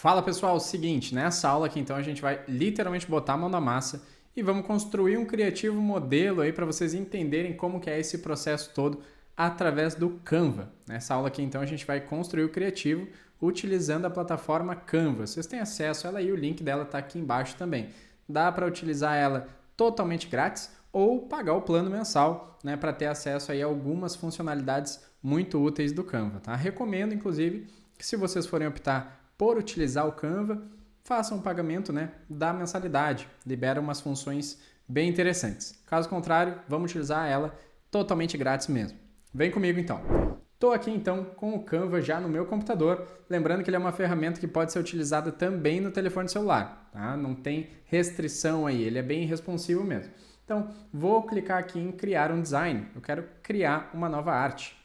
Fala pessoal, seguinte, nessa aula aqui então a gente vai literalmente botar a mão na massa e vamos construir um criativo modelo aí para vocês entenderem como que é esse processo todo através do Canva. Nessa aula aqui então a gente vai construir o criativo utilizando a plataforma Canva. Vocês têm acesso a ela aí, o link dela está aqui embaixo também. Dá para utilizar ela totalmente grátis ou pagar o plano mensal, né, para ter acesso aí a algumas funcionalidades muito úteis do Canva, tá? Recomendo inclusive que se vocês forem optar por utilizar o Canva, façam um pagamento, né, da mensalidade, libera umas funções bem interessantes. Caso contrário, vamos utilizar ela totalmente grátis mesmo. Vem comigo então. Estou aqui então com o Canva já no meu computador, lembrando que ele é uma ferramenta que pode ser utilizada também no telefone celular, tá? Não tem restrição aí, ele é bem responsivo mesmo. Então, vou clicar aqui em criar um design, eu quero criar uma nova arte.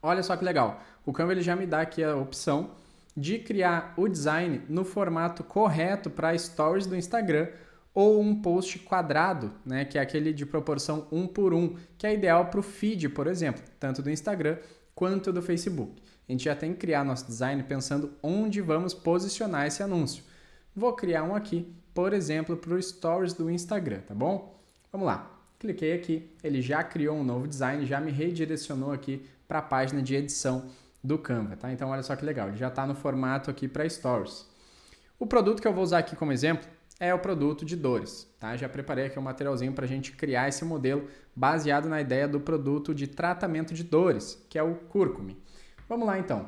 Olha só que legal, o Canva ele já me dá aqui a opção de criar o design no formato correto para stories do Instagram ou um post quadrado, né, que é aquele de proporção 1 por 1, que é ideal para o feed, por exemplo, tanto do Instagram quanto do Facebook. A gente já tem que criar nosso design pensando onde vamos posicionar esse anúncio. Vou criar um aqui, por exemplo, para o stories do Instagram, tá bom? Vamos lá. Cliquei aqui, ele já criou um novo design, já me redirecionou aqui para a página de edição do Canva, tá? Então olha só que legal, ele já está no formato aqui para Stories. O produto que eu vou usar aqui como exemplo é o produto de dores, tá? Já preparei aqui um materialzinho para a gente criar esse modelo baseado na ideia do produto de tratamento de dores, que é o Curcumin. Vamos lá então.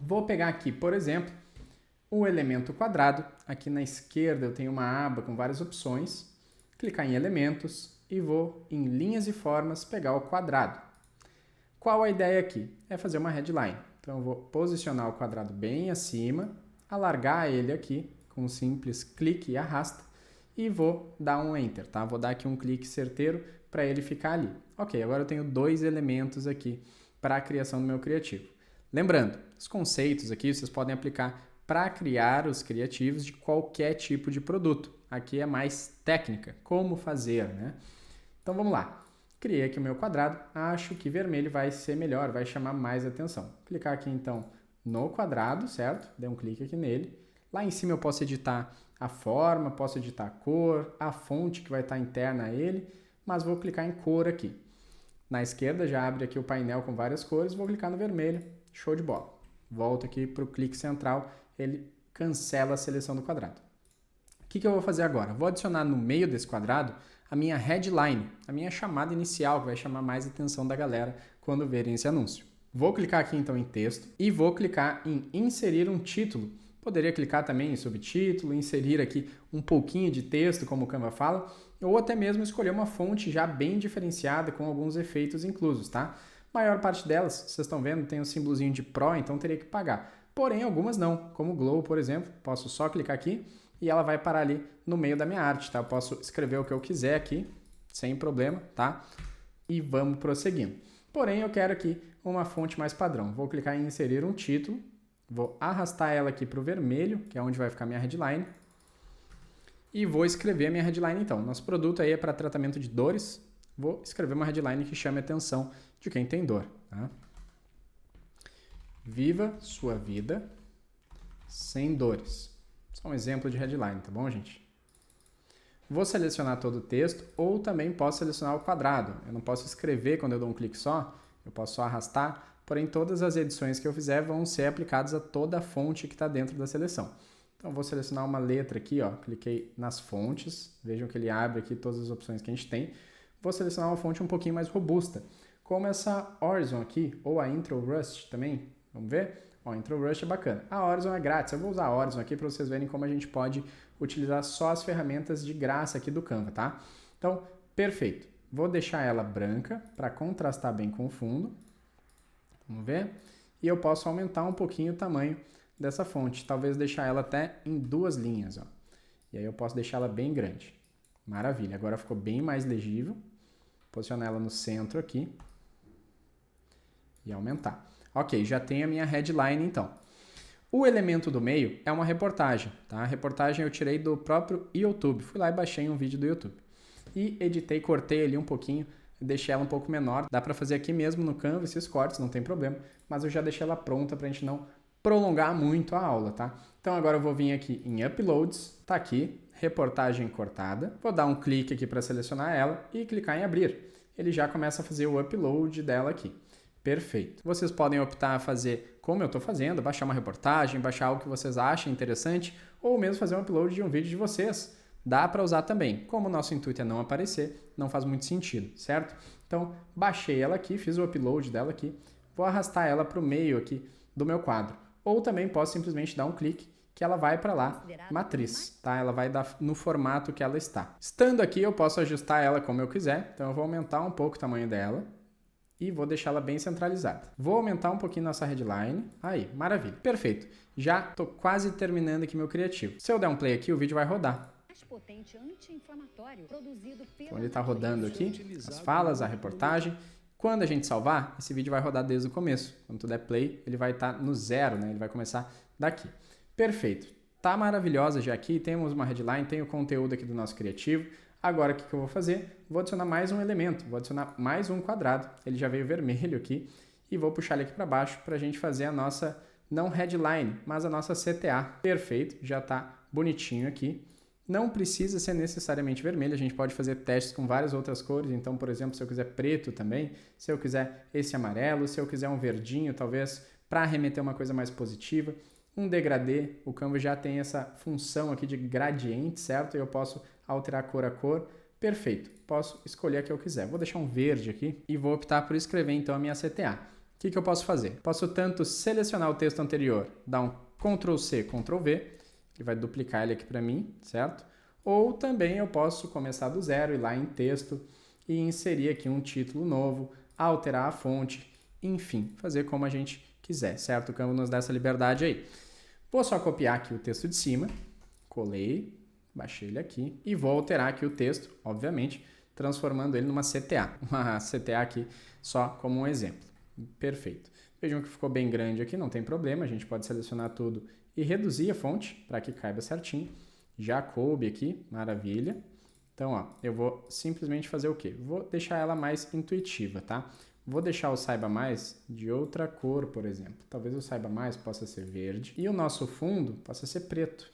Vou pegar aqui, por exemplo, o elemento quadrado. Aqui na esquerda eu tenho uma aba com várias opções. Clicar em elementos e vou em linhas e formas pegar o quadrado. Qual a ideia aqui? É fazer uma headline. Então eu vou posicionar o quadrado bem acima, alargar ele aqui com um simples clique e arrasta e vou dar um enter, tá? Vou dar aqui um clique certeiro para ele ficar ali. Ok, agora eu tenho dois elementos aqui para a criação do meu criativo. Lembrando, os conceitos aqui vocês podem aplicar para criar os criativos de qualquer tipo de produto. Aqui é mais técnica, como fazer, né? Então vamos lá. Criei aqui o meu quadrado, acho que vermelho vai ser melhor, vai chamar mais atenção. Clicar aqui então no quadrado, certo? Dei um clique aqui nele. Lá em cima eu posso editar a forma, posso editar a cor, a fonte que vai estar interna a ele, mas vou clicar em cor aqui. Na esquerda já abre aqui o painel com várias cores, vou clicar no vermelho, show de bola. Volto aqui para o clique central, ele cancela a seleção do quadrado. O que eu vou fazer agora? Vou adicionar no meio desse quadrado a minha headline, a minha chamada inicial, que vai chamar mais a atenção da galera quando verem esse anúncio. Vou clicar aqui então em texto e vou clicar em inserir um título. Poderia clicar também em subtítulo, inserir aqui um pouquinho de texto, como o Canva fala, ou até mesmo escolher uma fonte já bem diferenciada com alguns efeitos inclusos, tá? A maior parte delas, vocês estão vendo, tem o símbolozinho de Pro, então teria que pagar. Porém, algumas não, como o Glow, por exemplo, posso só clicar aqui e ela vai parar ali no meio da minha arte, tá? Eu posso escrever o que eu quiser aqui, sem problema, tá? E vamos prosseguindo. Porém, eu quero aqui uma fonte mais padrão. Vou clicar em inserir um título, vou arrastar ela aqui para o vermelho, que é onde vai ficar minha headline, e vou escrever a minha headline então. Nosso produto aí é para tratamento de dores, vou escrever uma headline que chame a atenção de quem tem dor, tá? Viva sua vida sem dores. Só um exemplo de headline, tá bom, gente? Vou selecionar todo o texto ou também posso selecionar o quadrado. Eu não posso escrever quando eu dou um clique só, eu posso só arrastar, porém todas as edições que eu fizer vão ser aplicadas a toda a fonte que está dentro da seleção. Então vou selecionar uma letra aqui, ó, cliquei nas fontes, vejam que ele abre aqui todas as opções que a gente tem. Vou selecionar uma fonte um pouquinho mais robusta, como essa Horizon aqui, ou a Intro Rust também, vamos ver? Ó, Intro Rush é bacana. A Horizon é grátis. Eu vou usar a Horizon aqui para vocês verem como a gente pode utilizar só as ferramentas de graça aqui do Canva, tá? Então, perfeito. Vou deixar ela branca para contrastar bem com o fundo. Vamos ver? E eu posso aumentar um pouquinho o tamanho dessa fonte. Talvez deixar ela até em 2 linhas, ó. E aí eu posso deixar ela bem grande. Maravilha. Agora ficou bem mais legível. Posicionar ela no centro aqui. E aumentar. Ok, já tenho a minha headline então. O elemento do meio é uma reportagem, tá? A reportagem eu tirei do próprio YouTube. Fui lá e baixei um vídeo do YouTube. E editei, cortei ali um pouquinho, deixei ela um pouco menor. Dá para fazer aqui mesmo no Canva esses cortes, não tem problema. Mas eu já deixei ela pronta para a gente não prolongar muito a aula, tá? Então agora eu vou vir aqui em Uploads, tá aqui, reportagem cortada, vou dar um clique aqui para selecionar ela e clicar em abrir. Ele já começa a fazer o upload dela aqui. Perfeito. Vocês podem optar a fazer como eu estou fazendo, baixar uma reportagem, baixar algo que vocês achem interessante, ou mesmo fazer um upload de um vídeo de vocês. Dá para usar também. Como o nosso intuito é não aparecer, não faz muito sentido, certo? Então, baixei ela aqui, fiz o upload dela aqui, vou arrastar ela para o meio aqui do meu quadro. Ou também posso simplesmente dar um clique que ela vai para lá, matriz, tá? Ela vai dar no formato que ela está. Estando aqui, eu posso ajustar ela como eu quiser, então eu vou aumentar um pouco o tamanho dela e vou deixá-la bem centralizada. Vou aumentar um pouquinho nossa headline. Aí, maravilha. Perfeito. Já estou quase terminando aqui meu criativo. Se eu der um play aqui, o vídeo vai rodar. Então ele está rodando aqui, as falas, a reportagem. Quando a gente salvar, esse vídeo vai rodar desde o começo. Quando tu der play, ele vai estar no zero, né? Ele vai começar daqui. Perfeito. Tá maravilhosa já aqui. Temos uma headline, tem o conteúdo aqui do nosso criativo. Agora, o que eu vou fazer? Vou adicionar mais um elemento, vou adicionar mais um quadrado. Ele já veio vermelho aqui. E vou puxar ele aqui para baixo para a gente fazer a nossa, não headline, mas a nossa CTA. Perfeito, já está bonitinho aqui. Não precisa ser necessariamente vermelho, a gente pode fazer testes com várias outras cores. Então, por exemplo, se eu quiser preto também, se eu quiser esse amarelo, se eu quiser um verdinho, talvez para remeter uma coisa mais positiva. Um degradê, o Canva já tem essa função aqui de gradiente, certo? Eu posso alterar cor a cor. Perfeito, posso escolher a que eu quiser. Vou deixar um verde aqui e vou optar por escrever então a minha CTA. O que eu posso fazer? Posso tanto selecionar o texto anterior, dar um Ctrl C, Ctrl V, ele vai duplicar ele aqui para mim, certo? Ou também eu posso começar do zero, ir lá em texto e inserir aqui um título novo, alterar a fonte, enfim, fazer como a gente quiser, certo? O Canva nos dá essa liberdade aí. Vou só copiar aqui o texto de cima, colei, baixei ele aqui e vou alterar aqui o texto, obviamente, transformando ele numa CTA. Uma CTA aqui só como um exemplo. Perfeito. Vejam que ficou bem grande aqui, não tem problema, a gente pode selecionar tudo e reduzir a fonte para que caiba certinho. Já coube aqui, maravilha. Então, ó, eu vou simplesmente fazer o quê? Vou deixar ela mais intuitiva, tá? Vou deixar o Saiba Mais de outra cor, por exemplo. Talvez o Saiba Mais possa ser verde e o nosso fundo possa ser preto,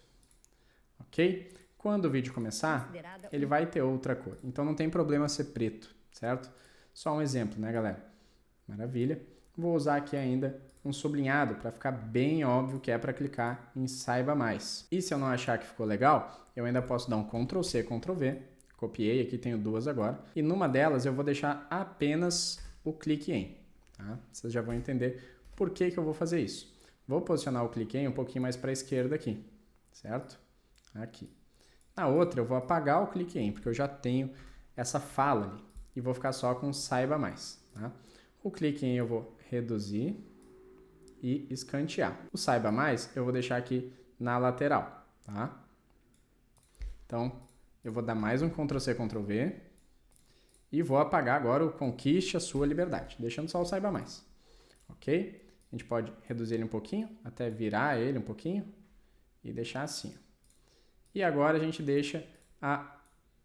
ok? Quando o vídeo começar, ele vai ter outra cor. Então não tem problema ser preto, certo? Só um exemplo, né, galera? Maravilha. Vou usar aqui ainda um sublinhado para ficar bem óbvio que é para clicar em Saiba Mais. E se eu não achar que ficou legal, eu ainda posso dar um Ctrl C, Ctrl V. Copiei, aqui tenho duas agora. E numa delas eu vou deixar apenas o clique em. Tá? Vocês já vão entender por que eu vou fazer isso. Vou posicionar o clique em um pouquinho mais para a esquerda aqui, certo? Aqui. Na outra eu vou apagar o clique em, porque eu já tenho essa fala ali. E vou ficar só com Saiba Mais. Tá? O clique em eu vou reduzir e escantear. O Saiba Mais eu vou deixar aqui na lateral. Tá? Então, eu vou dar mais um Ctrl C, Ctrl V. E vou apagar agora o Conquiste a Sua Liberdade, deixando só o Saiba Mais. Ok? A gente pode reduzir ele um pouquinho, até virar ele um pouquinho e deixar assim. E agora a gente deixa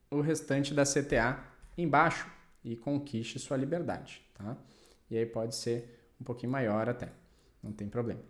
o restante da CTA embaixo e Conquiste Sua Liberdade. Tá? E aí pode ser um pouquinho maior até, não tem problema.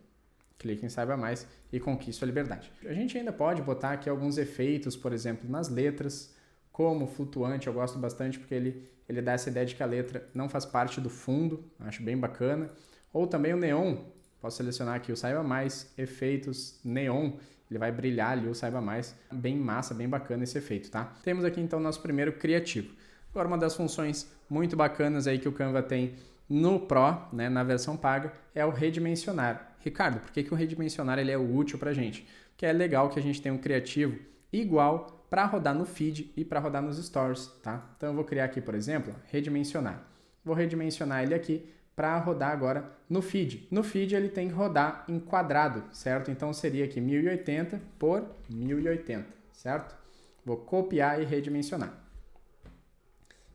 Clique em Saiba Mais e Conquiste Sua Liberdade. A gente ainda pode botar aqui alguns efeitos, por exemplo, nas letras, como flutuante, eu gosto bastante porque ele dá essa ideia de que a letra não faz parte do fundo, acho bem bacana. Ou também o neon, posso selecionar aqui o Saiba Mais, efeitos neon, ele vai brilhar ali o Saiba Mais, bem massa, bem bacana esse efeito, tá? Temos aqui então o nosso primeiro criativo. Agora uma das funções muito bacanas aí que o Canva tem no Pro, né, na versão paga, é o redimensionar. Ricardo, por que o redimensionar ele é útil pra gente? Porque é legal que a gente tenha um criativo igual para rodar no feed e para rodar nos stories, tá? Então eu vou criar aqui, por exemplo, redimensionar. Vou redimensionar ele aqui para rodar agora no feed. No feed ele tem que rodar em quadrado, certo? Então seria aqui 1080 por 1080, certo? Vou copiar e redimensionar.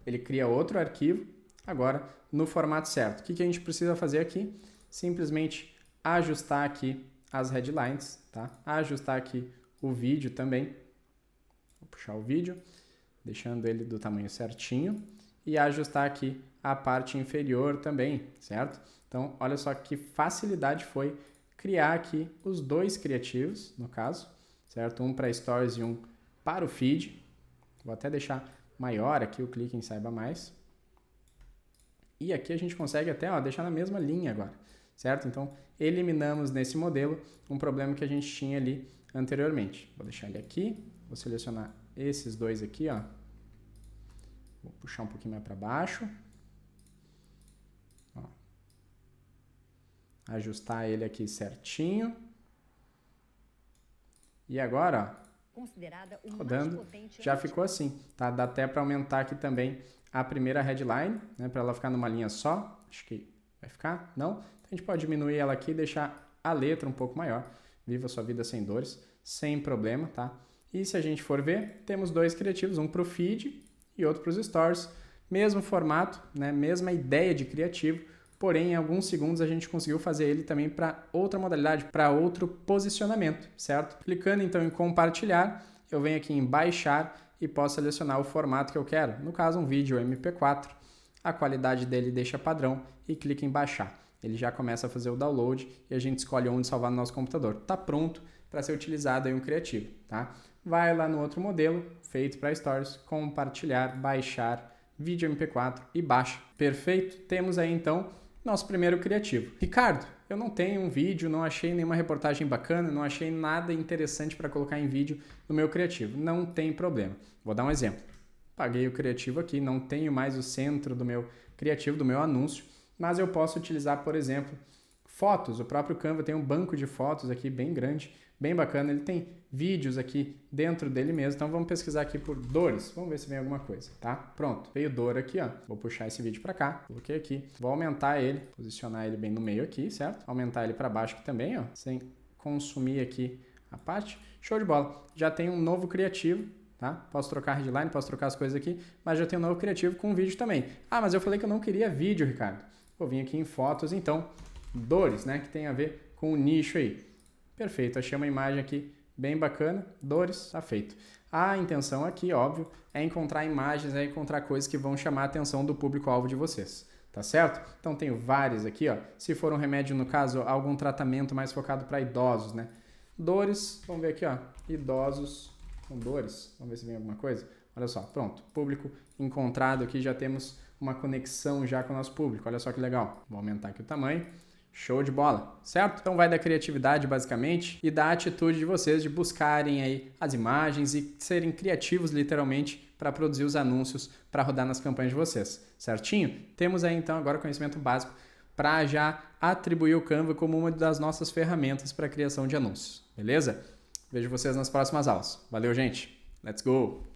Ele cria outro arquivo, agora no formato certo. O que a gente precisa fazer aqui? Simplesmente ajustar aqui as headlines, tá? Ajustar aqui o vídeo também. Vou puxar o vídeo, deixando ele do tamanho certinho e ajustar aqui a parte inferior também, certo? Então, olha só que facilidade foi criar aqui os dois criativos, no caso, certo? Um para Stories e um para o feed. Vou até deixar maior aqui o clique em Saiba Mais. E aqui a gente consegue até deixar na mesma linha agora, certo? Então, eliminamos nesse modelo um problema que a gente tinha ali anteriormente. Vou deixar ele aqui, vou selecionar esses dois aqui, ó. Vou puxar um pouquinho mais para baixo. Ó. Ajustar ele aqui certinho. E agora, ó, rodando, já ficou assim, tá? Dá até para aumentar aqui também a primeira headline, né? Para ela ficar numa linha só. Acho que vai ficar, não? Então, a gente pode diminuir ela aqui e deixar a letra um pouco maior. Viva sua vida sem dores, sem problema, tá? E se a gente for ver, temos dois criativos, um para o feed e outro para os stories. Mesmo formato, né? Mesma ideia de criativo, porém em alguns segundos a gente conseguiu fazer ele também para outra modalidade, para outro posicionamento, certo? Clicando então em compartilhar, eu venho aqui em baixar e posso selecionar o formato que eu quero. No caso, um vídeo MP4, a qualidade dele deixa padrão e clica em baixar. Ele já começa a fazer o download e a gente escolhe onde salvar no nosso computador. Está pronto para ser utilizado em um criativo, tá? Vai lá no outro modelo, feito para Stories, compartilhar, baixar, vídeo MP4 e baixa. Perfeito? Temos aí então nosso primeiro criativo. Ricardo, eu não tenho um vídeo, não achei nenhuma reportagem bacana, não achei nada interessante para colocar em vídeo no meu criativo. Não tem problema. Vou dar um exemplo. Paguei o criativo aqui, não tenho mais o centro do meu criativo, do meu anúncio, mas eu posso utilizar, por exemplo, fotos. O próprio Canva tem um banco de fotos aqui bem grande, bem bacana. Ele tem vídeos aqui dentro dele mesmo. Então vamos pesquisar aqui por dores. Vamos ver se vem alguma coisa, tá? Pronto. Veio dor aqui, ó. Vou puxar esse vídeo para cá. Coloquei aqui. Vou aumentar ele, posicionar ele bem no meio aqui, certo? Aumentar ele para baixo aqui também, ó, sem consumir aqui a parte. Show de bola. Já tem um novo criativo, tá? Posso trocar a headline, posso trocar as coisas aqui, mas já tem um novo criativo com vídeo também. Ah, mas eu falei que eu não queria vídeo, Ricardo. Vou vir aqui em fotos, então, dores, né? Que tem a ver com o nicho aí. Perfeito, achei uma imagem aqui bem bacana, dores, tá feito. A intenção aqui, óbvio, é encontrar imagens, é encontrar coisas que vão chamar a atenção do público-alvo de vocês, tá certo? Então tenho várias aqui, ó. Se for um remédio, no caso, algum tratamento mais focado para idosos, né? Dores, vamos ver aqui, ó. Idosos com dores, vamos ver se vem alguma coisa. Olha só, pronto, público encontrado aqui, já temos uma conexão já com o nosso público, olha só que legal. Vou aumentar aqui o tamanho. Show de bola, certo? Então vai da criatividade basicamente e da atitude de vocês de buscarem aí as imagens e serem criativos literalmente para produzir os anúncios para rodar nas campanhas de vocês, certinho? Temos aí então agora conhecimento básico para já atribuir o Canva como uma das nossas ferramentas para a criação de anúncios, beleza? Vejo vocês nas próximas aulas. Valeu, gente! Let's go!